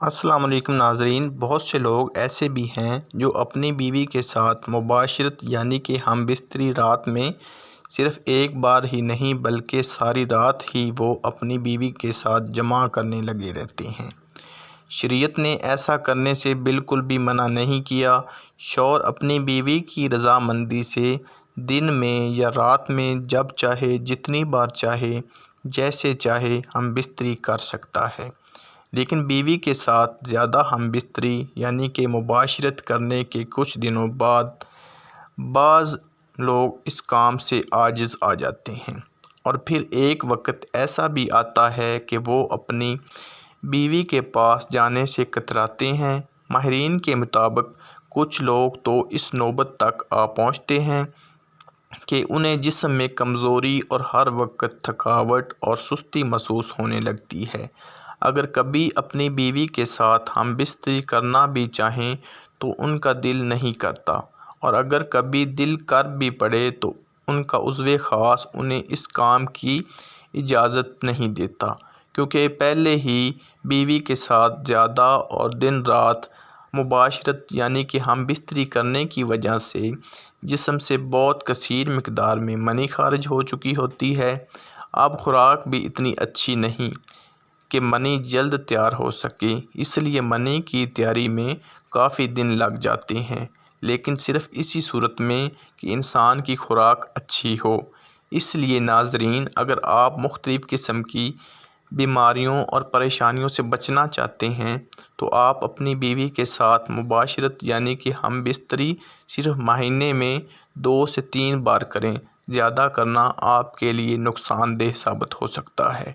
السلام علیکم ناظرین، بہت سے لوگ ایسے بھی ہیں جو اپنی بیوی کے ساتھ مباشرت یعنی کہ ہم بستری رات میں صرف ایک بار ہی نہیں بلکہ ساری رات ہی وہ اپنی بیوی کے ساتھ جمع کرنے لگے رہتے ہیں۔ شریعت نے ایسا کرنے سے بالکل بھی منع نہیں کیا۔ شوہر اپنی بیوی کی رضامندی سے دن میں یا رات میں جب چاہے، جتنی بار چاہے، جیسے چاہے ہم بستری کر سکتا ہے، لیکن بیوی کے ساتھ زیادہ ہم بستری یعنی کہ مباشرت کرنے کے کچھ دنوں بعد بعض لوگ اس کام سے عاجز آ جاتے ہیں، اور پھر ایک وقت ایسا بھی آتا ہے کہ وہ اپنی بیوی کے پاس جانے سے کتراتے ہیں۔ ماہرین کے مطابق کچھ لوگ تو اس نوبت تک آ پہنچتے ہیں کہ انہیں جسم میں کمزوری اور ہر وقت تھکاوٹ اور سستی محسوس ہونے لگتی ہے۔ اگر کبھی اپنی بیوی کے ساتھ ہم بستری کرنا بھی چاہیں تو ان کا دل نہیں کرتا، اور اگر کبھی دل کر بھی پڑے تو ان کا عضو خاص انہیں اس کام کی اجازت نہیں دیتا، کیونکہ پہلے ہی بیوی کے ساتھ زیادہ اور دن رات مباشرت یعنی کہ ہم بستری کرنے کی وجہ سے جسم سے بہت کثیر مقدار میں منی خارج ہو چکی ہوتی ہے۔ اب خوراک بھی اتنی اچھی نہیں کہ منی جلد تیار ہو سکے، اس لیے منی کی تیاری میں کافی دن لگ جاتے ہیں، لیکن صرف اسی صورت میں کہ انسان کی خوراک اچھی ہو۔ اس لیے ناظرین، اگر آپ مختلف قسم کی بیماریوں اور پریشانیوں سے بچنا چاہتے ہیں تو آپ اپنی بیوی کے ساتھ مباشرت یعنی کہ ہم بستری صرف مہینے میں 2 سے 3 بار کریں۔ زیادہ کرنا آپ کے لیے نقصان دہ ثابت ہو سکتا ہے۔